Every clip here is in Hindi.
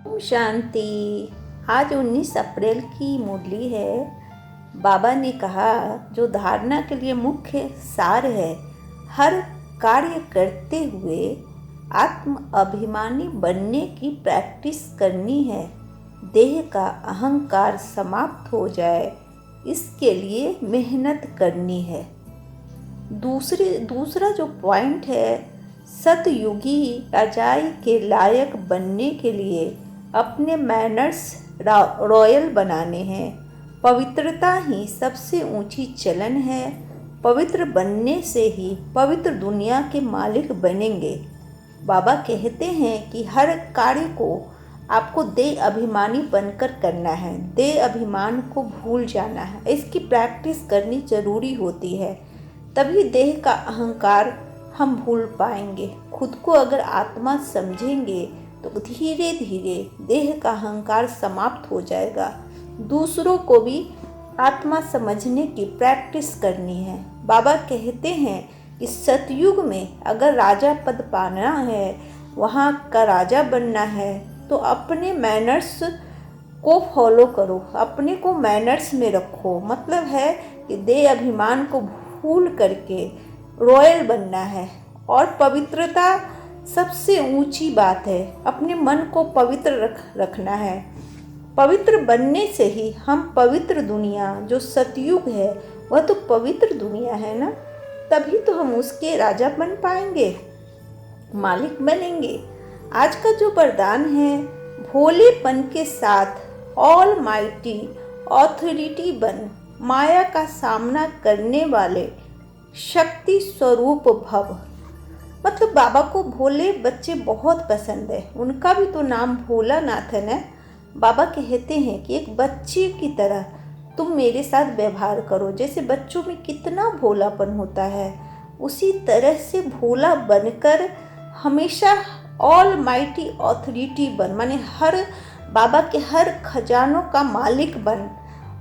ओम शांति। आज 19 अप्रैल की मुरली है। बाबा ने कहा जो धारणा के लिए मुख्य सार है, हर कार्य करते हुए आत्म अभिमानी बनने की प्रैक्टिस करनी है। देह का अहंकार समाप्त हो जाए, इसके लिए मेहनत करनी है। दूसरा जो पॉइंट है, सतयुगी राजाई के लायक बनने के लिए अपने मैनर्स रॉयल बनाने हैं। पवित्रता ही सबसे ऊंची चलन है। पवित्र बनने से ही पवित्र दुनिया के मालिक बनेंगे। बाबा कहते हैं कि हर कार्य को आपको देह अभिमानी बनकर करना है। देह अभिमान को भूल जाना है। इसकी प्रैक्टिस करनी जरूरी होती है, तभी देह का अहंकार हम भूल पाएंगे। खुद को अगर आत्मा समझेंगे तो धीरे धीरे देह का अहंकार समाप्त हो जाएगा। दूसरों को भी आत्मा समझने की प्रैक्टिस करनी है। बाबा कहते हैं कि सतयुग में अगर राजा पद पाना है, वहाँ का राजा बनना है, तो अपने मैनर्स को फॉलो करो, अपने को मैनर्स में रखो। मतलब है कि देह अभिमान को भूल करके रॉयल बनना है। और पवित्रता सबसे ऊंची बात है। अपने मन को पवित्र रखना है। पवित्र बनने से ही हम पवित्र दुनिया, जो सतयुग है वह तो पवित्र दुनिया है ना, तभी तो हम उसके राजा बन पाएंगे, मालिक बनेंगे। आज का जो वरदान है, भोलेपन के साथ ऑल माइटी ऑथोरिटी बन, माया का सामना करने वाले शक्ति स्वरूप भव। मतलब बाबा को भोले बच्चे बहुत पसंद है। उनका भी तो नाम भोलानाथ है ना। बाबा कहते हैं कि एक बच्चे की तरह तुम मेरे साथ व्यवहार करो। जैसे बच्चों में कितना भोलापन होता है, उसी तरह से भोला बनकर हमेशा ऑल माइटी ऑथोरिटी बन, माने हर बाबा के हर खजानों का मालिक बन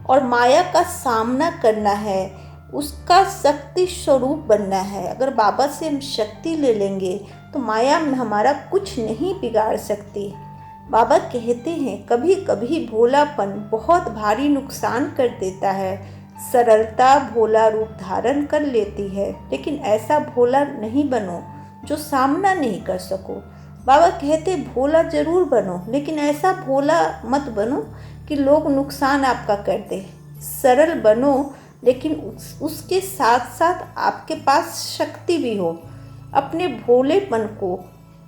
और माया का सामना करना है, उसका शक्ति स्वरूप बनना है। अगर बाबा से हम शक्ति ले लेंगे तो माया में हमारा कुछ नहीं बिगाड़ सकती। बाबा कहते हैं कभी कभी भोलापन बहुत भारी नुकसान कर देता है। सरलता भोला रूप धारण कर लेती है, लेकिन ऐसा भोला नहीं बनो जो सामना नहीं कर सको। बाबा कहते भोला जरूर बनो, लेकिन ऐसा भोला मत बनो कि लोग नुकसान आपका कर दे। सरल बनो, लेकिन उसके साथ साथ आपके पास शक्ति भी हो। अपने भोलेपन को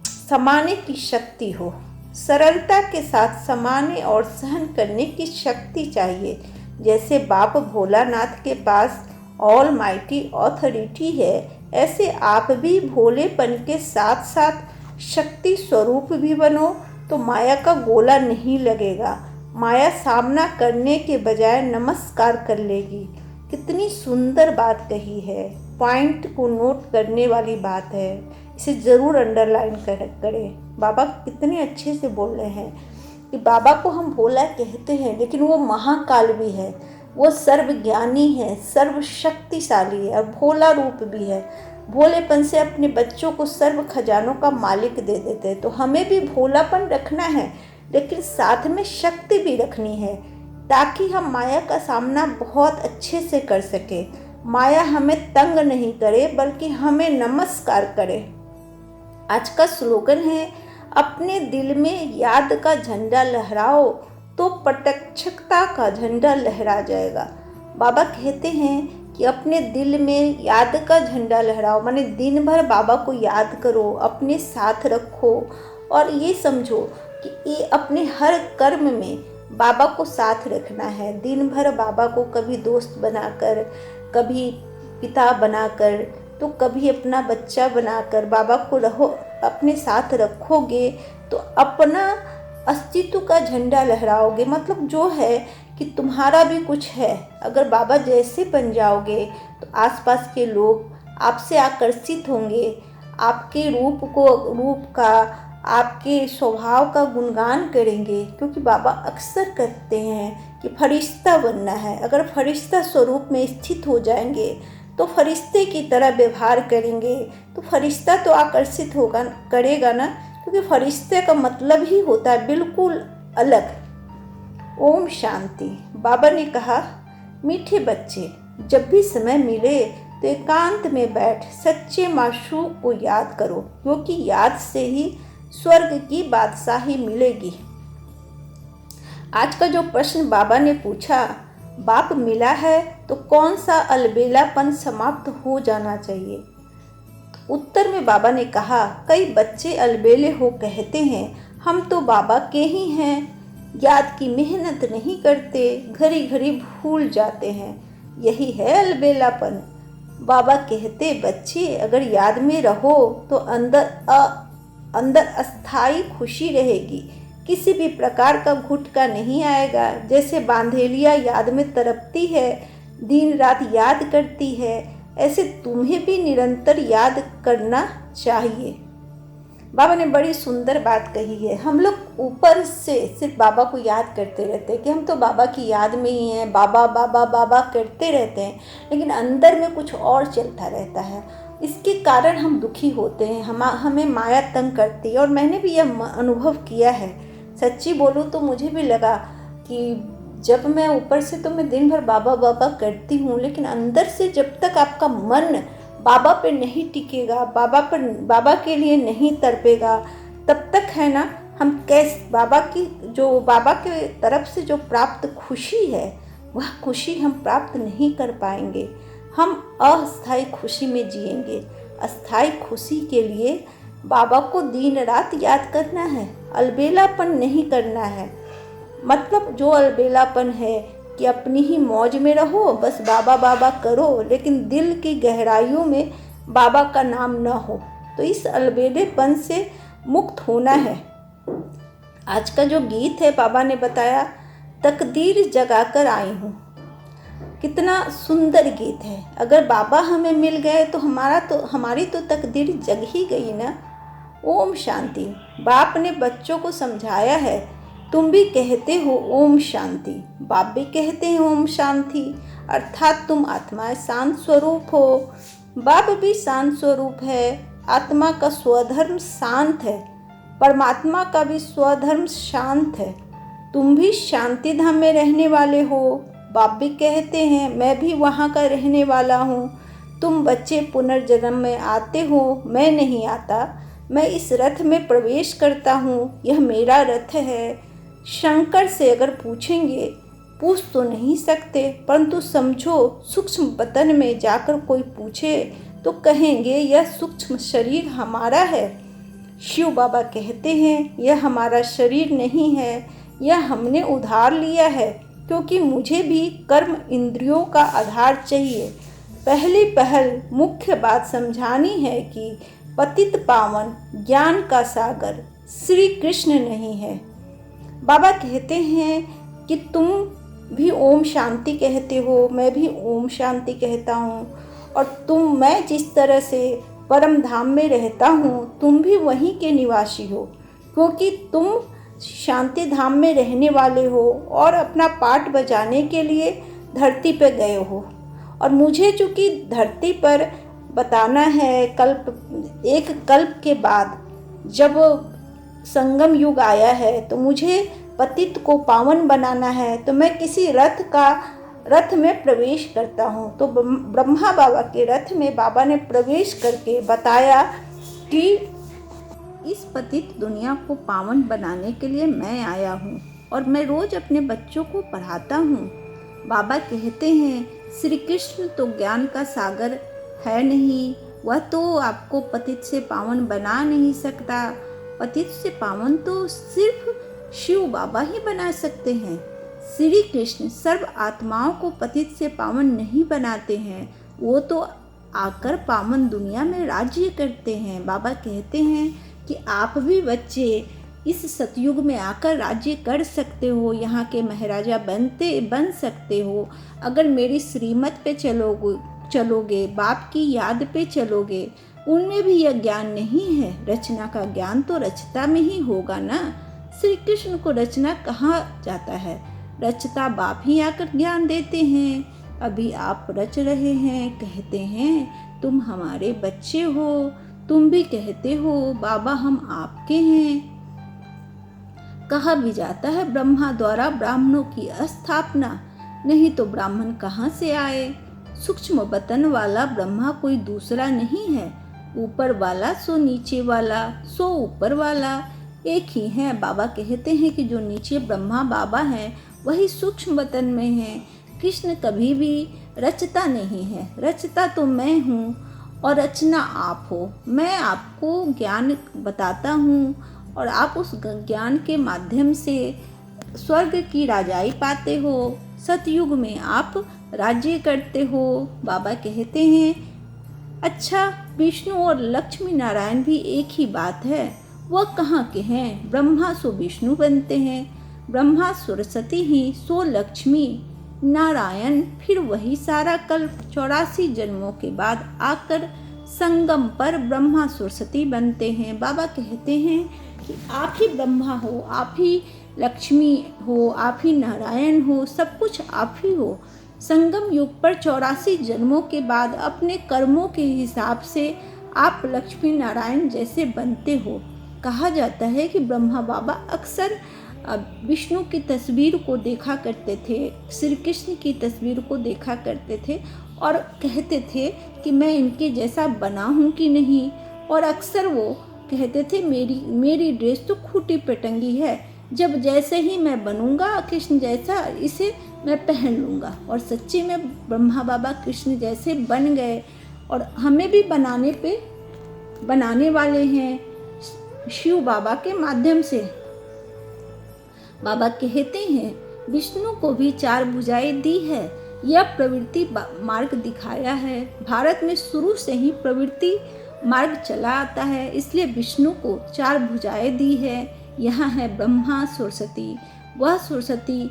समाने की शक्ति हो। सरलता के साथ समाने और सहन करने की शक्ति चाहिए। जैसे बाप भोलानाथ के पास ऑल माइटी ऑथोरिटी है, ऐसे आप भी भोलेपन के साथ साथ शक्ति स्वरूप भी बनो, तो माया का गोला नहीं लगेगा। माया सामना करने के बजाय नमस्कार कर लेगी। कितनी सुंदर बात कही है। पॉइंट को नोट करने वाली बात है। इसे ज़रूर अंडरलाइन करें। बाबा कितने अच्छे से बोल रहे हैं कि बाबा को हम भोला कहते हैं, लेकिन वो महाकाल भी है, वो सर्वज्ञानी है, सर्वशक्तिशाली है और भोला रूप भी है। भोलेपन से अपने बच्चों को सर्व खजानों का मालिक दे देते हैं। तो हमें भी भोलापन रखना है, लेकिन साथ में शक्ति भी रखनी है, ताकि हम माया का सामना बहुत अच्छे से कर सके। माया हमें तंग नहीं करे, बल्कि हमें नमस्कार करे। आज का स्लोगन है, अपने दिल में याद का झंडा लहराओ तो प्रत्यक्षता का झंडा लहरा जाएगा। बाबा कहते हैं कि अपने दिल में याद का झंडा लहराओ, माने दिन भर बाबा को याद करो, अपने साथ रखो और ये समझो कि ये अपने हर कर्म में बाबा को साथ रखना है। दिन भर बाबा को कभी दोस्त बनाकर, कभी पिता बनाकर, तो कभी अपना बच्चा बनाकर बाबा को अपने साथ रखोगे तो अपना अस्तित्व का झंडा लहराओगे। मतलब जो है कि तुम्हारा भी कुछ है। अगर बाबा जैसे बन जाओगे तो आसपास के लोग आपसे आकर्षित होंगे, आपके रूप का, आपके स्वभाव का गुणगान करेंगे। क्योंकि बाबा अक्सर कहते हैं कि फरिश्ता बनना है। अगर फरिश्ता स्वरूप में स्थित हो जाएंगे तो फरिश्ते की तरह व्यवहार करेंगे, तो फरिश्ता तो आकर्षित करेगा ना। क्योंकि फरिश्ते का मतलब ही होता है बिल्कुल अलग। ओम शांति। बाबा ने कहा, मीठे बच्चे, जब भी समय मिले तो एकांत में बैठ सच्चे माशूक को याद करो, क्योंकि याद से ही स्वर्ग की बादशाही मिलेगी। आज का जो प्रश्न बाबा ने पूछा, बाप मिला है तो कौन सा अलबेलापन समाप्त हो जाना चाहिए? उत्तर में बाबा ने कहा, कई बच्चे अलबेले हो कहते हैं हम तो बाबा के ही हैं, याद की मेहनत नहीं करते, घड़ी घड़ी भूल जाते हैं, यही है अलबेलापन। बाबा कहते, बच्चे अगर याद में रहो तो अंदर अस्थाई खुशी रहेगी, किसी भी प्रकार का घुटका नहीं आएगा। जैसे बांधेलिया याद में तड़पती है, दिन रात याद करती है, ऐसे तुम्हें भी निरंतर याद करना चाहिए। बाबा ने बड़ी सुंदर बात कही है। हम लोग ऊपर से सिर्फ बाबा को याद करते रहते हैं कि हम तो बाबा की याद में ही हैं, बाबा बाबा बाबा करते रहते हैं, लेकिन अंदर में कुछ और चलता रहता है। इसके कारण हम दुखी होते हैं, हमें माया तंग करती है। और मैंने भी यह अनुभव किया है। सच्ची बोलूँ तो मुझे भी लगा कि जब मैं ऊपर से तो मैं दिन भर बाबा बाबा करती हूँ, लेकिन अंदर से जब तक आपका मन बाबा पे नहीं टिकेगा, बाबा के लिए नहीं तड़पेगा, तब तक है ना, हम कैसे बाबा के तरफ से जो प्राप्त खुशी है वह खुशी हम प्राप्त नहीं कर पाएंगे। हम अस्थायी खुशी में जिएंगे। अस्थायी खुशी के लिए बाबा को दिन रात याद करना है, अलबेलापन नहीं करना है। मतलब जो अलबेलापन है कि अपनी ही मौज में रहो, बस बाबा बाबा करो, लेकिन दिल की गहराइयों में बाबा का नाम न हो, तो इस अलबेलेपन से मुक्त होना है। आज का जो गीत है, बाबा ने बताया, तकदीर जगाकर आई हूँ। कितना सुंदर गीत है। अगर बाबा हमें मिल गए तो हमारी तो तकदीर जग ही गई ना। ओम शांति। बाप ने बच्चों को समझाया है, तुम भी कहते हो ओम शांति, बाप भी कहते हैं ओम शांति, अर्थात तुम आत्मा शांत स्वरूप हो। बाप भी शांत स्वरूप है। आत्मा का स्वधर्म शांत है, परमात्मा का भी स्वधर्म शांत है। तुम भी शांति धाम में रहने वाले हो। बाप भी कहते हैं मैं भी वहाँ का रहने वाला हूँ। तुम बच्चे पुनर्जन्म में आते हो, मैं नहीं आता। मैं इस रथ में प्रवेश करता हूँ, यह मेरा रथ है। शंकर से अगर पूछेंगे, पूछ तो नहीं सकते, परंतु समझो सूक्ष्म वतन में जाकर कोई पूछे तो कहेंगे यह सूक्ष्म शरीर हमारा है। शिव बाबा कहते हैं यह हमारा शरीर नहीं है, यह हमने उधार लिया है, क्योंकि मुझे भी कर्म इंद्रियों का आधार चाहिए। पहल मुख्य बात समझानी है कि पतित पावन ज्ञान का सागर श्री कृष्ण नहीं है। बाबा कहते हैं कि तुम भी ओम शांति कहते हो, मैं भी ओम शांति कहता हूँ, और मैं जिस तरह से परम धाम में रहता हूँ, तुम भी वहीं के निवासी हो, क्योंकि तुम शांति धाम में रहने वाले हो और अपना पाठ बजाने के लिए धरती पर गए हो। और मुझे चूँकि धरती पर बताना है, एक कल्प के बाद जब संगम युग आया है, तो मुझे पतित को पावन बनाना है, तो मैं किसी रथ में प्रवेश करता हूँ। तो ब्रह्मा बाबा के रथ में बाबा ने प्रवेश करके बताया कि इस पतित दुनिया को पावन बनाने के लिए मैं आया हूँ, और मैं रोज अपने बच्चों को पढ़ाता हूँ। बाबा कहते हैं श्री कृष्ण तो ज्ञान का सागर है नहीं, वह तो आपको पतित से पावन बना नहीं सकता। पतित से पावन तो सिर्फ शिव बाबा ही बना सकते हैं। श्री कृष्ण सर्व आत्माओं को पतित से पावन नहीं बनाते हैं, वो तो आकर पावन दुनिया में राज्य करते हैं। बाबा कहते हैं कि आप भी बच्चे इस सतयुग में आकर राज्य कर सकते हो, यहाँ के महाराजा बन सकते हो, अगर मेरी श्रीमत पे चलोगे, बाप की याद पे चलोगे। उनमें भी यह ज्ञान नहीं है, रचना का ज्ञान तो रचता में ही होगा ना। श्री कृष्ण को रचना कहाँ जाता है, रचता बाप ही आकर ज्ञान देते हैं। अभी आप रच रहे हैं, कहते हैं तुम हमारे बच्चे हो, तुम भी कहते हो बाबा हम आपके हैं। कहा भी जाता है ब्रह्मा द्वारा ब्राह्मणों की स्थापना, नहीं तो ब्राह्मण कहाँ से आए। सूक्ष्म बतन वाला ब्रह्मा कोई दूसरा नहीं है। ऊपर वाला सो नीचे वाला सो ऊपर वाला एक ही है। बाबा कहते हैं कि जो नीचे ब्रह्मा बाबा हैं वही सूक्ष्म बतन में है। कृष्ण कभी भी रचता नहीं है, रचता तो मैं हूँ और रचना आप हो। मैं आपको ज्ञान बताता हूँ और आप उस ज्ञान के माध्यम से स्वर्ग की राजाई पाते हो। सतयुग में आप राज्य करते हो। बाबा कहते हैं अच्छा, विष्णु और लक्ष्मी नारायण भी एक ही बात है। वह कहाँ के हैं? ब्रह्मा सो विष्णु बनते हैं, ब्रह्मा सरस्वती ही सो लक्ष्मी नारायण, फिर वही सारा कल्प 84 जन्मों के बाद आकर संगम पर ब्रह्मा सरस्वती बनते हैं। बाबा कहते हैं कि आप ही ब्रह्मा हो, आप ही लक्ष्मी हो, आप ही नारायण हो, सब कुछ आप ही हो। संगम युग पर 84 जन्मों के बाद अपने कर्मों के हिसाब से आप लक्ष्मी नारायण जैसे बनते हो। कहा जाता है कि ब्रह्मा बाबा अक्सर विष्णु की तस्वीर को देखा करते थे, श्री कृष्ण की तस्वीर को देखा करते थे और कहते थे कि मैं इनके जैसा बना हूँ कि नहीं। और अक्सर वो कहते थे मेरी ड्रेस तो खूटी पेटंगी है, जब जैसे ही मैं बनूंगा कृष्ण जैसा इसे मैं पहन लूँगा। और सच्ची में ब्रह्मा बाबा कृष्ण जैसे बन गए और हमें भी बनाने वाले हैं शिव बाबा के माध्यम से। बाबा कहते हैं विष्णु को भी 4 भुजाएं दी है, यह प्रवृत्ति मार्ग दिखाया है। भारत में शुरू से ही प्रवृत्ति मार्ग चला आता है, इसलिए विष्णु को 4 भुजाएं दी है। यहाँ है ब्रह्मा सरस्वती, वह सरस्वती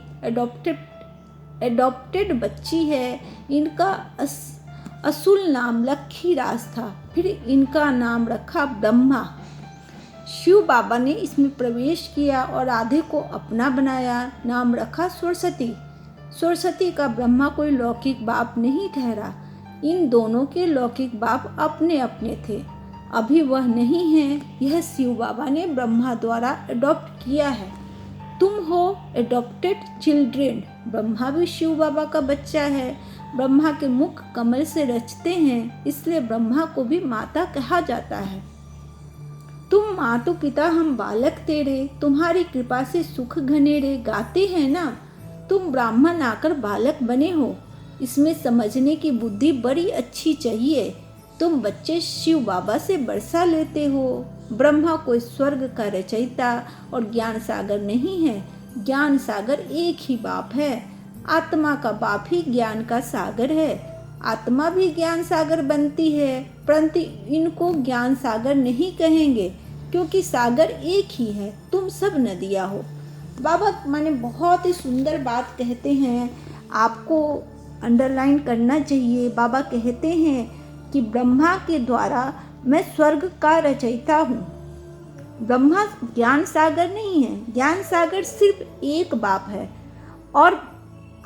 एडॉप्टेड बच्ची है। इनका असुल नाम लक्खी राज था, फिर इनका नाम रखा ब्रह्मा। शिव बाबा ने इसमें प्रवेश किया और आधे को अपना बनाया, नाम रखा सरस्वती। सरस्वती का ब्रह्मा कोई लौकिक बाप नहीं ठहरा, इन दोनों के लौकिक बाप अपने अपने थे। अभी वह नहीं है, यह शिव बाबा ने ब्रह्मा द्वारा अडॉप्ट किया है। तुम हो एडॉप्टेड चिल्ड्रेन। ब्रह्मा भी शिव बाबा का बच्चा है। ब्रह्मा के मुख कमल से रचते हैं, इसलिए ब्रह्मा को भी माता कहा जाता है। तुम मातु पिता हम बालक तेरे, तुम्हारी कृपा से सुख घनेरे, गाते हैं ना। तुम ब्राह्मण आकर बालक बने हो, इसमें समझने की बुद्धि बड़ी अच्छी चाहिए। तुम बच्चे शिव बाबा से बरसा लेते हो। ब्रह्मा कोई स्वर्ग का रचयिता और ज्ञान सागर नहीं है। ज्ञान सागर एक ही बाप है, आत्मा का बाप ही ज्ञान का सागर है। आत्मा भी ज्ञान सागर बनती है, परंतु इनको ज्ञान सागर नहीं कहेंगे क्योंकि सागर एक ही है। तुम सब नदियाँ हो। बाबा माने बहुत ही सुंदर बात कहते हैं, आपको अंडरलाइन करना चाहिए। बाबा कहते हैं कि ब्रह्मा के द्वारा मैं स्वर्ग का रचयिता हूँ। ब्रह्मा ज्ञान सागर नहीं है, ज्ञान सागर सिर्फ एक बाप है और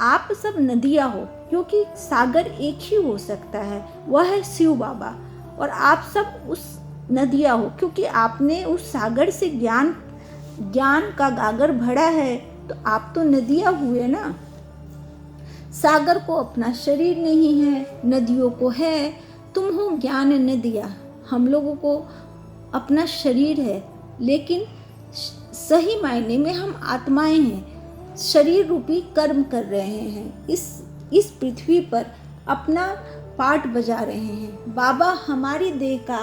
आप सब नदियाँ हो, क्योंकि सागर एक ही हो सकता है, वह है शिव बाबा। और आप सब उस नदियाँ हो क्योंकि आपने उस सागर से ज्ञान का गागर भरा है, तो आप तो नदियाँ हुए ना। सागर को अपना शरीर नहीं है, नदियों को है। तुम हो ज्ञान नदियाँ, हम लोगों को अपना शरीर है, लेकिन सही मायने में हम आत्माएं हैं, शरीर रूपी कर्म कर रहे हैं, इस पृथ्वी पर अपना पार्ट बजा रहे हैं। बाबा हमारी देह का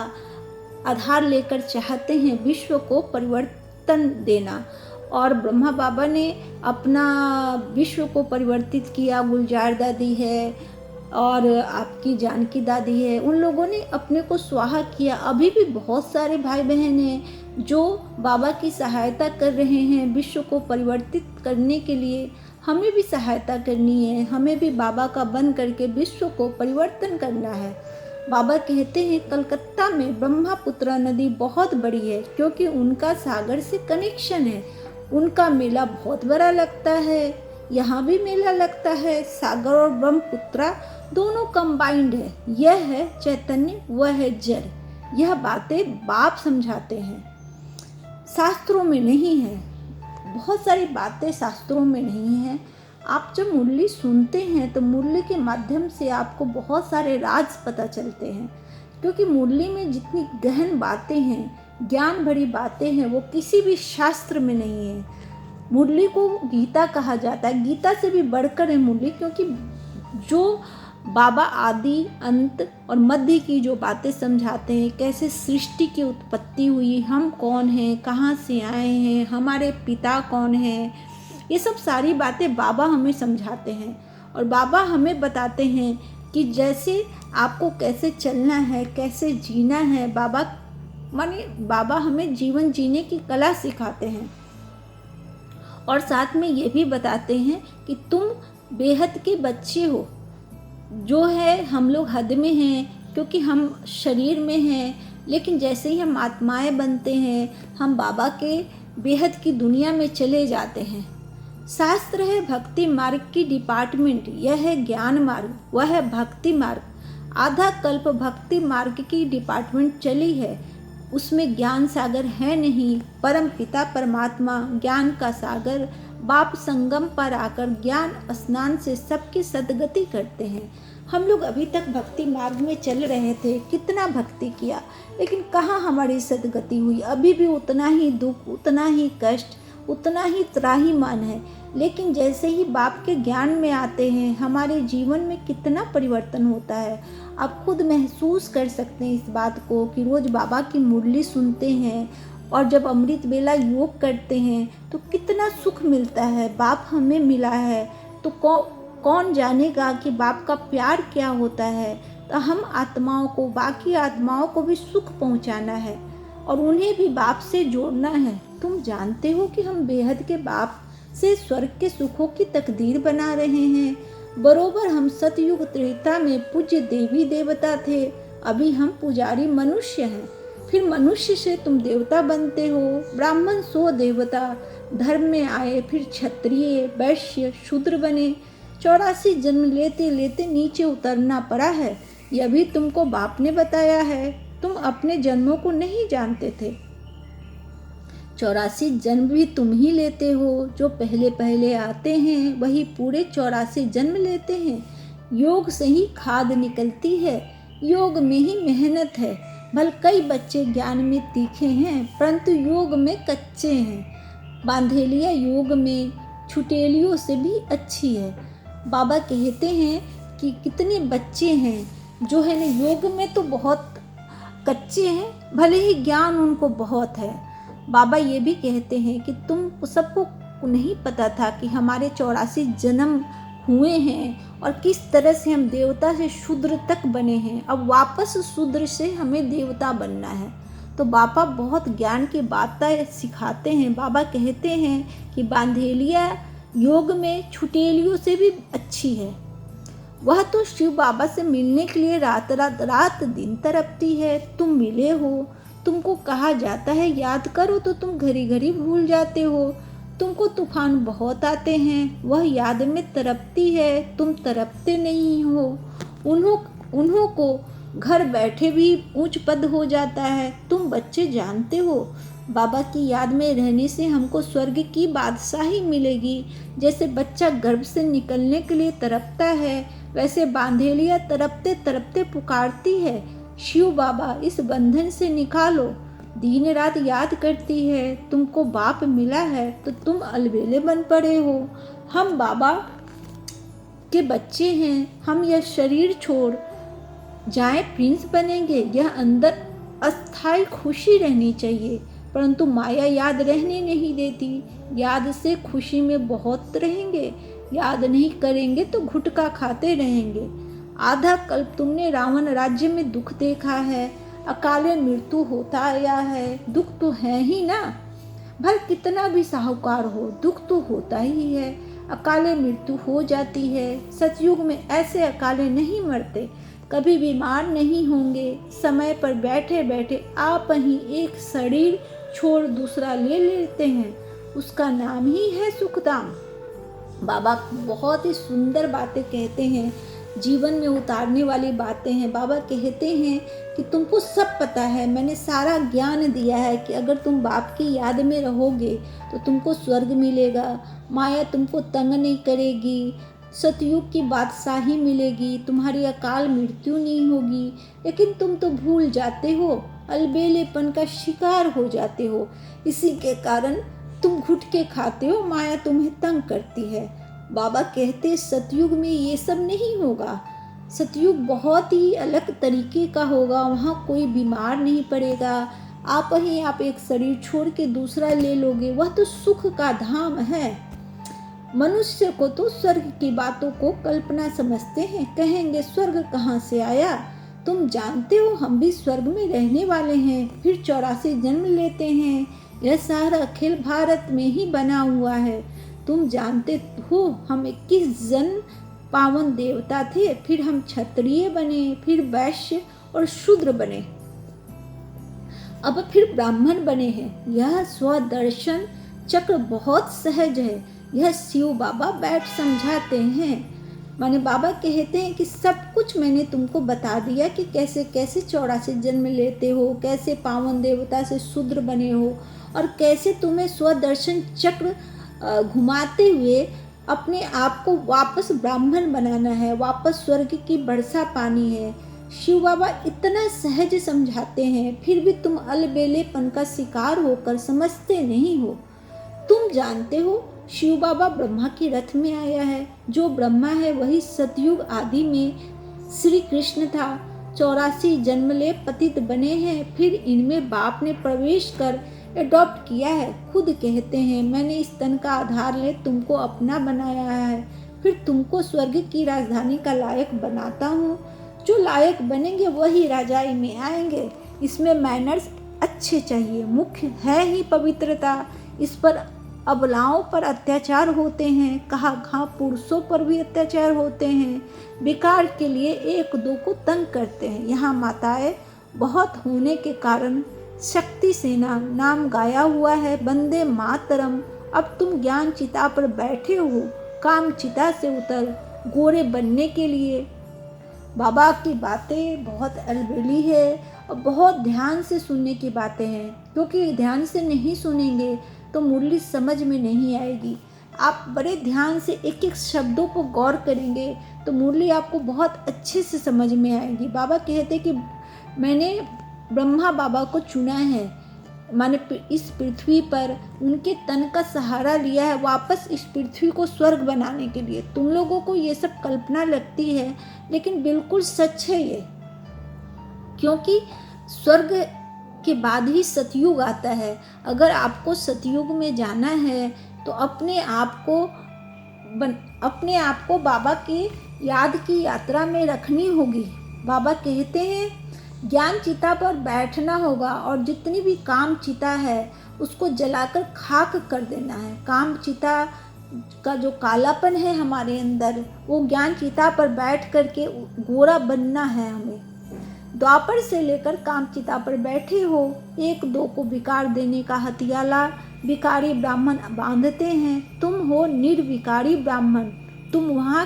आधार लेकर चाहते हैं विश्व को परिवर्तन देना, और ब्रह्मा बाबा ने अपना विश्व को परिवर्तित किया। गुलजार दादी है और आपकी जानकी दादी है, उन लोगों ने अपने को स्वाहा किया। अभी भी बहुत सारे भाई बहन हैं जो बाबा की सहायता कर रहे हैं विश्व को परिवर्तित करने के लिए। हमें भी सहायता करनी है, हमें भी बाबा का बन करके विश्व को परिवर्तन करना है। बाबा कहते हैं कलकत्ता में ब्रह्मपुत्र नदी बहुत बड़ी है क्योंकि उनका सागर से कनेक्शन है। उनका मेला बहुत बड़ा लगता है, यहाँ भी मेला लगता है। सागर और ब्रह्मपुत्र दोनों कंबाइंड है। यह है चैतन्य, वह है जड़। यह बातें बाप समझाते हैं, शास्त्रों में नहीं है। बहुत सारी बातें शास्त्रों में नहीं है। आप जब मुरली सुनते हैं तो मुरली के माध्यम से आपको बहुत सारे राज पता चलते हैं, क्योंकि मुरली में जितनी गहन बातें हैं, ज्ञान भरी बातें हैं, वो किसी भी शास्त्र में नहीं है। मुरली को गीता कहा जाता है, गीता से भी बढ़कर है मुरली, क्योंकि जो बाबा आदि अंत और मध्य की जो बातें समझाते हैं, कैसे सृष्टि की उत्पत्ति हुई, हम कौन हैं, कहाँ से आए हैं, हमारे पिता कौन हैं, ये सब सारी बातें बाबा हमें समझाते हैं। और बाबा हमें बताते हैं कि जैसे आपको कैसे चलना है, कैसे जीना है। बाबा हमें जीवन जीने की कला सिखाते हैं, और साथ में ये भी बताते हैं कि तुम बेहद के बच्चे हो। जो है हम लोग हद में हैं, क्योंकि हम शरीर में हैं, लेकिन जैसे ही हम आत्माएं बनते हैं, हम बाबा के बेहद की दुनिया में चले जाते हैं। शास्त्र है भक्ति मार्ग की डिपार्टमेंट, यह है ज्ञान मार्ग, वह है भक्ति मार्ग। आधा कल्प भक्ति मार्ग की डिपार्टमेंट चली है, उसमें ज्ञान सागर है नहीं। परम पिता परमात्मा ज्ञान का सागर, बाप संगम पर आकर ज्ञान स्नान से सबकी सदगति करते हैं। हम लोग अभी तक भक्ति मार्ग में चल रहे थे, कितना भक्ति किया, लेकिन कहाँ हमारी सदगति हुई। अभी भी उतना ही दुख, उतना ही कष्ट, उतना ही त्राहीमाम है। लेकिन जैसे ही बाप के ज्ञान में आते हैं, हमारे जीवन में कितना परिवर्तन होता है। आप खुद महसूस कर सकते हैं इस बात को कि रोज़ बाबा की मुरली सुनते हैं और जब अमृत वेला योग करते हैं तो कितना सुख मिलता है। बाप हमें मिला है तो कौन जानेगा कि बाप का प्यार क्या होता है। तो हम आत्माओं को, बाकी आत्माओं को भी सुख पहुंचाना है और उन्हें भी बाप से जोड़ना है। तुम जानते हो कि हम बेहद के बाप से स्वर्ग के सुखों की तकदीर बना रहे हैं। बरोबर हम सतयुग त्रेता में पूज्य देवी देवता थे, अभी हम पुजारी मनुष्य हैं। फिर मनुष्य से तुम देवता बनते हो, ब्राह्मण सो देवता धर्म में आए, फिर क्षत्रिय वैश्य शूद्र बने। 84 जन्म लेते लेते नीचे उतरना पड़ा है, यह भी तुमको बाप ने बताया है। तुम अपने जन्मों को नहीं जानते थे। 84 जन्म भी तुम ही लेते हो। जो पहले पहले आते हैं वही पूरे 84 जन्म लेते हैं। योग से ही खाद निकलती है, योग में ही मेहनत है। भल कई बच्चे ज्ञान में तीखे हैं, परंतु योग में कच्चे हैं। बांधेलिया योग में छुटेलियों से भी अच्छी है। बाबा कहते हैं कि कितने बच्चे हैं जो है ना योग में तो बहुत कच्चे हैं, भले ही ज्ञान उनको बहुत है। बाबा ये भी कहते हैं कि तुम सबको नहीं पता था कि हमारे 84 जन्म हुए हैं और किस तरह से हम देवता से शूद्र तक बने हैं। अब वापस शूद्र से हमें देवता बनना है। तो बाबा बहुत ज्ञान की बातें सिखाते हैं। बाबा कहते हैं कि बांधेलिया योग में छुटेलियों से भी अच्छी है। वह तो शिव बाबा से मिलने के लिए रात दिन तड़पती है। तुम मिले हो, तुमको कहा जाता है याद करो, तो तुम घड़ी घड़ी भूल जाते हो। तुमको तूफान बहुत आते हैं, वह याद में तड़पती है, तुम तड़पते नहीं हो। उन्हों को घर बैठे भी ऊंच पद हो जाता है। तुम बच्चे जानते हो, बाबा की याद में रहने से हमको स्वर्ग की बादशाही मिलेगी। जैसे बच्चा गर्भ से निकलने के लिए तड़पता है, वैसे बांधेलिया तड़पते तड़पते पुकारती है, शिव बाबा इस बंधन से निकालो। दिन रात याद करती है। तुमको बाप मिला है तो तुम अलबेले बन पड़े हो। हम बाबा के बच्चे हैं, हम यह शरीर छोड़ जाए प्रिंस बनेंगे। यह अंदर अस्थायी खुशी रहनी चाहिए, परंतु माया याद रहने नहीं देती। याद से खुशी में बहुत रहेंगे, याद नहीं करेंगे तो घुटका खाते रहेंगे। आधा कल्प तुमने रावण राज्य में दुख देखा है, अकाले मृत्यु होता आया है। दुख तो है ही ना, भल कितना भी साहूकार हो, दुख तो होता ही है। अकाले मृत्यु हो जाती है। सतयुग में ऐसे अकाले नहीं मरते, कभी बीमार नहीं होंगे। समय पर बैठे बैठे आप ही एक शरीर छोड़ दूसरा ले लेते हैं, उसका नाम ही है सुखधाम। बाबा बहुत ही सुंदर बातें कहते हैं जीवन में उतारने वाली बातें हैं। बाबा कहते हैं कि तुमको सब पता है, मैंने सारा ज्ञान दिया है कि अगर तुम बाप की याद में रहोगे तो तुमको स्वर्ग मिलेगा, माया तुमको तंग नहीं करेगी, सतयुग की बादशाही मिलेगी, तुम्हारी अकाल मृत्यु नहीं होगी। लेकिन तुम तो भूल जाते हो, अलबेलेपन का शिकार हो जाते हो। इसी के कारण तुम घुट के खाते हो, माया तुम्हें तंग करती है। बाबा कहते सतयुग में ये सब नहीं होगा। सतयुग बहुत ही अलग तरीके का होगा। वहाँ कोई बीमार नहीं पड़ेगा। आप एक शरीर छोड़ के दूसरा ले लोगे। वह तो सुख का धाम है। मनुष्य को तो स्वर्ग की बातों को कल्पना समझते हैं। कहेंगे स्वर्ग कहाँ से आया? तुम जानते हो हम भी स्वर्ग में रहने वाले हैं, फिर 84 जन्म लेते हैं। यह सारा अखिल भारत में ही बना हुआ है। तुम जानते हो हम 21 जन्म पावन देवता थे, फिर हम क्षत्रिय बने, फिर वैश्य और शूद्र बने, अब फिर ब्राह्मण बने हैं। यह स्वदर्शन चक्र बहुत सहज है। यह शिव बाबा बैठ समझाते हैं। माने बाबा कहते हैं कि सब कुछ मैंने तुमको बता दिया कि कैसे कैसे 84 जन्म लेते हो, कैसे पावन देवता से शूद्र बने हो, और कैसे तुम्हें स्वदर्शन चक्र घुमाते हुए अपने आप को वापस ब्राह्मण बनाना है, वापस स्वर्ग की वर्षा पानी है। शिव बाबा इतना सहज समझाते हैं, फिर भी तुम अलबेलेपन का शिकार होकर समझते नहीं हो। तुम जानते हो शिव बाबा ब्रह्मा के रथ में आया है। जो ब्रह्मा है वही सतयुग आदि में श्री कृष्ण था। 84 जन्म ले पतित बने हैं, फिर इनमें बाप ने प्रवेश कर एडॉप्ट किया है। खुद कहते हैं मैंने इस तन का आधार ले तुमको अपना बनाया है, फिर तुमको स्वर्ग की राजधानी का लायक बनाता हूँ। जो लायक बनेंगे वही राजाई में आएंगे। इसमें मैनर्स अच्छे चाहिए, मुख्य है ही पवित्रता। इस पर अबलाओं पर अत्याचार होते हैं, कहाँ पुरुषों पर भी अत्याचार होते हैं। बेकार के लिए एक दो को तंग करते हैं। यहाँ माताएं बहुत होने के कारण शक्ति सेना नाम गाया हुआ है। वंदे मातरम। अब तुम ज्ञान चिता पर बैठे हो, काम चिता से उतर गोरे बनने के लिए। बाबा की बातें बहुत अलबेली है और बहुत ध्यान से सुनने की बातें हैं, क्योंकि ध्यान से नहीं सुनेंगे तो मुरली समझ में नहीं आएगी। आप बड़े ध्यान से एक एक शब्दों को गौर करेंगे तो मुरली आपको बहुत अच्छे से समझ में आएगी। बाबा कहते कि मैंने ब्रह्मा बाबा को चुना है, माने इस पृथ्वी पर उनके तन का सहारा लिया है वापस इस पृथ्वी को स्वर्ग बनाने के लिए। तुम लोगों को ये सब कल्पना लगती है, लेकिन बिल्कुल सच है ये, क्योंकि स्वर्ग के बाद ही सतयुग आता है। अगर आपको सतयुग में जाना है तो अपने आप को बाबा की याद की यात्रा में रखनी होगी। बाबा कहते हैं ज्ञान चिता पर बैठना होगा और जितनी भी काम चिता है उसको जलाकर खाक कर देना है। काम चिता का जो कालापन है हमारे अंदर, वो ज्ञान चिता पर बैठ करके गोरा बनना है हमें। द्वापर से लेकर काम चिता पर बैठे हो, एक दो को विकार देने का हथियाला विकारी ब्राह्मण बांधते हैं। तुम हो निर्विकारी ब्राह्मण। तुम वहाँ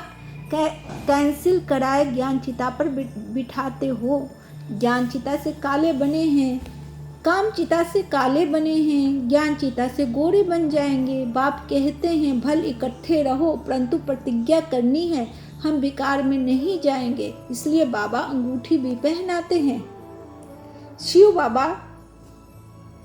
कैंसिल कराए ज्ञान चिता पर बिठाते हो। ज्ञान चिता से काले बने हैं, काम चिता से काले बने हैं, ज्ञान चिता से गोरे बन जाएंगे। बाप कहते हैं भल इकट्ठे रहो, परंतु प्रतिज्ञा करनी है हम विकार में नहीं जाएंगे। इसलिए बाबा अंगूठी भी पहनाते हैं। शिव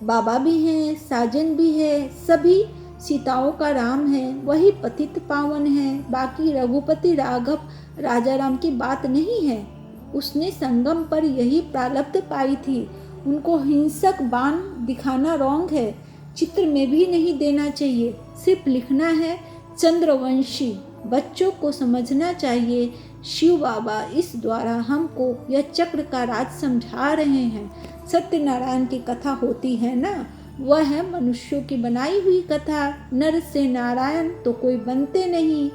बाबा भी हैं, साजन भी है, सभी सीताओं का राम है, वही पतित पावन है। बाकी रघुपति राघव राजा राम की बात नहीं है। उसने संगम पर यही प्रारब्ध पाई थी। उनको हिंसक बाण दिखाना रॉन्ग है, चित्र में भी नहीं देना चाहिए, सिर्फ लिखना है चंद्रवंशी। बच्चों को समझना चाहिए शिव बाबा इस द्वारा हमको यह चक्र का राज समझा रहे हैं। सत्यनारायण की कथा होती है ना, वह है मनुष्यों की बनाई हुई कथा। नर से नारायण तो कोई बनते नहीं।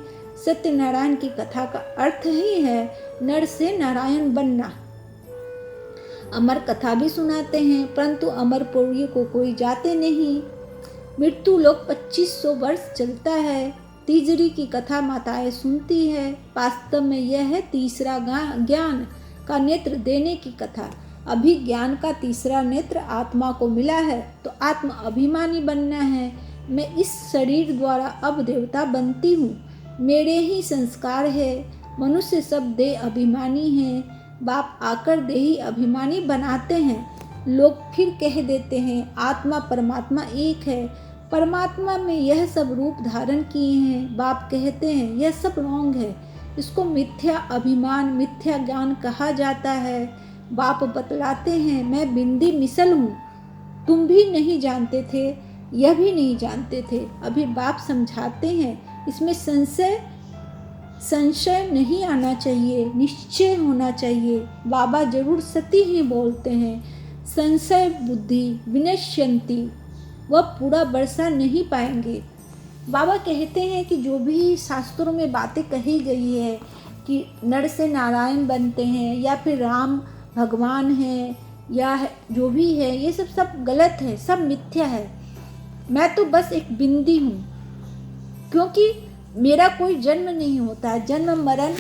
सत्यनारायण की कथा का अर्थ ही है नर से नारायण बनना। अमर कथा भी सुनाते हैं, परंतु अमरपुरी को कोई जाते नहीं। मृत्यु लोक 2500 वर्ष चलता है, तीजरी की कथा माताएं सुनती है। वास्तव में यह है तीसरा ज्ञान का नेत्र देने की कथा। अभी ज्ञान का तीसरा नेत्र आत्मा को मिला है तो आत्म अभिमानी बनना है। मैं इस शरीर द्वारा अब देवता बनती हूँ, मेरे ही संस्कार है। मनुष्य सब देह अभिमानी हैं, बाप आकर देही अभिमानी बनाते हैं। लोग फिर कह देते हैं आत्मा परमात्मा एक है, परमात्मा में यह सब रूप धारण किए हैं। बाप कहते हैं यह सब रॉन्ग है, इसको मिथ्या अभिमान मिथ्या ज्ञान कहा जाता है। बाप बतलाते हैं मैं बिंदी मिसल हूँ, तुम भी नहीं जानते थे, यह भी नहीं जानते थे। अभी बाप समझाते हैं इसमें संशय नहीं आना चाहिए, निश्चय होना चाहिए। बाबा जरूर सती ही बोलते हैं, संशय बुद्धि विनश्यंती, वह पूरा बरसा नहीं पाएंगे। बाबा कहते हैं कि जो भी शास्त्रों में बातें कही गई है कि नर से नारायण बनते हैं या फिर राम भगवान हैं या जो भी है, ये सब गलत है, सब मिथ्या है। मैं तो बस एक बिंदी हूँ, क्योंकि मेरा कोई जन्म नहीं होता, जन्म मरण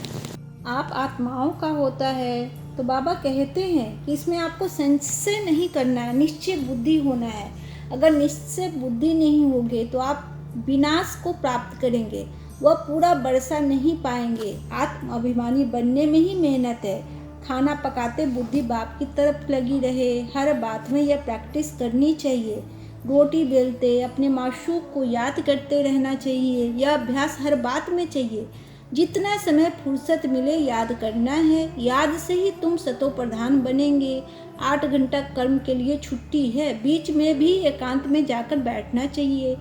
आप आत्माओं का होता है। तो बाबा कहते हैं कि इसमें आपको संशय नहीं करना है, निश्चय बुद्धि होना है। अगर निश्चय बुद्धि नहीं होगी तो आप विनाश को प्राप्त करेंगे, वह पूरा बरसा नहीं पाएंगे। आत्म अभिमानी बनने में ही मेहनत है। खाना पकाते बुद्धि बाप की तरफ लगी रहे, हर बात में यह प्रैक्टिस करनी चाहिए। रोटी बेलते अपने माशूक को याद करते रहना चाहिए, यह अभ्यास हर बात में चाहिए। जितना समय फुर्सत मिले याद करना है, याद से ही तुम सतो प्रधान बनेंगे। 8 घंटा कर्म के लिए छुट्टी है, बीच में भी एकांत में जाकर बैठना चाहिए।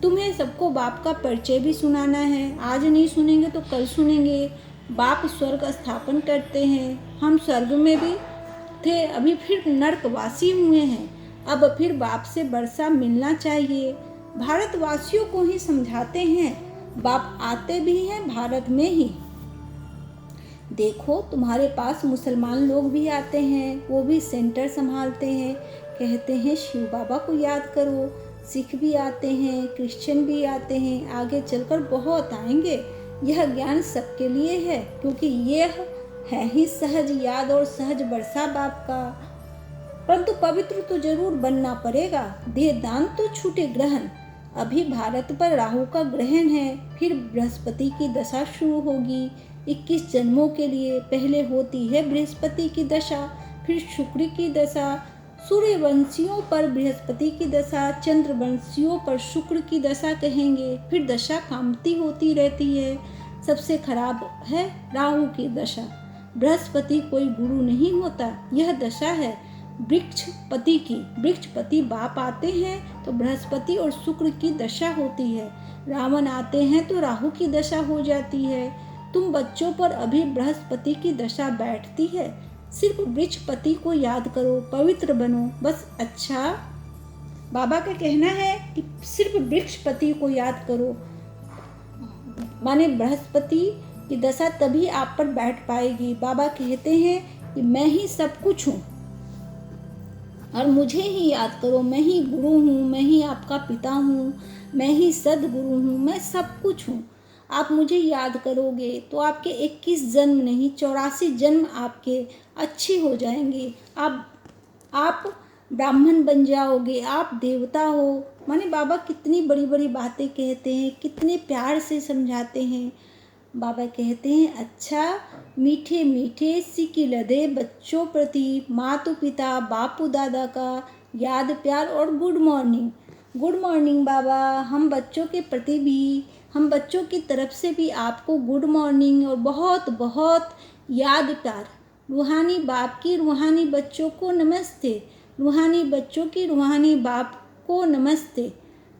तुम्हें सबको बाप का परिचय भी सुनाना है, आज नहीं सुनेंगे तो कल सुनेंगे। बाप स्वर्ग स्थापन करते हैं, हम स्वर्ग में भी थे, अभी फिर नरकवासी हुए हैं, अब फिर बाप से बरसा मिलना चाहिए। भारतवासियों को ही समझाते हैं, बाप आते भी हैं भारत में ही। देखो तुम्हारे पास मुसलमान लोग भी आते हैं, वो भी सेंटर संभालते हैं, कहते हैं शिव बाबा को याद करो। सिख भी आते हैं, क्रिश्चियन भी आते हैं, आगे चलकर बहुत आएंगे। यह ज्ञान सबके लिए है, क्योंकि यह है ही सहज याद और सहज बरसा बाप का। परंतु पवित्र तो जरूर बनना पड़ेगा, देह दान तो छूटे ग्रहण। अभी भारत पर राहु का ग्रहण है, फिर बृहस्पति की दशा शुरू होगी 21 जन्मों के लिए। पहले होती है बृहस्पति की दशा, फिर शुक्र की दशा, सूर्यवंशियों पर बृहस्पति की दशा, चंद्रवंशियों पर शुक्र की दशा कहेंगे। फिर दशा कामती होती रहती है। सबसे खराब है राहु की दशा। बृहस्पति कोई गुरु नहीं होता, यह दशा है वृक्षपति की। वृक्षपति बाप आते हैं तो बृहस्पति और शुक्र की दशा होती है। रावण आते हैं तो राहु की दशा हो जाती है। तुम बच्चों पर अभी बृहस्पति की दशा बैठती है। सिर्फ वृक्षपति को याद करो, पवित्र बनो, बस। अच्छा, बाबा का कहना है कि सिर्फ वृक्षपति को याद करो, माने बृहस्पति की दशा तभी आप पर बैठ पाएगी। बाबा कहते हैं कि मैं ही सब कुछ हूँ और मुझे ही याद करो, मैं ही गुरु हूँ, मैं ही आपका पिता हूँ, मैं ही सदगुरु हूँ, मैं सब कुछ हूँ। आप मुझे याद करोगे तो आपके 21 जन्म नहीं 84 जन्म आपके अच्छे हो जाएंगे। आप ब्राह्मण बन जाओगे, आप देवता हो। माने बाबा कितनी बड़ी बड़ी बातें कहते हैं, कितने प्यार से समझाते हैं। बाबा कहते हैं अच्छा, मीठे मीठे सिक्की लदे बच्चों प्रति माता पिता बापू दादा का याद प्यार और गुड मॉर्निंग। गुड मॉर्निंग बाबा। हम बच्चों के प्रति भी, हम बच्चों की तरफ से भी आपको गुड मॉर्निंग और बहुत बहुत याद प्यार। रूहानी बाप की रूहानी बच्चों को नमस्ते, रूहानी बच्चों की रूहानी बाप को नमस्ते।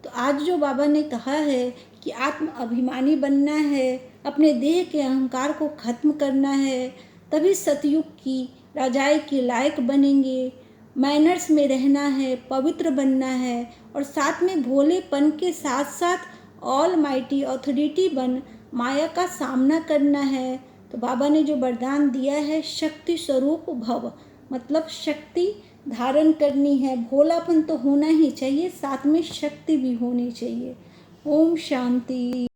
तो आज जो बाबा ने कहा है कि आत्म अभिमानी बनना है, अपने देह के अहंकार को खत्म करना है, तभी सतयुग की राजाई के लायक बनेंगे। मैनर्स में रहना है, पवित्र बनना है और साथ में भोलेपन के साथ साथ ऑल माइटी अथॉरिटी बन माया का सामना करना है। तो बाबा ने जो वरदान दिया है शक्ति स्वरूप भव, मतलब शक्ति धारण करनी है। भोलापन तो होना ही चाहिए, साथ में शक्ति भी होनी चाहिए। ओम शांति।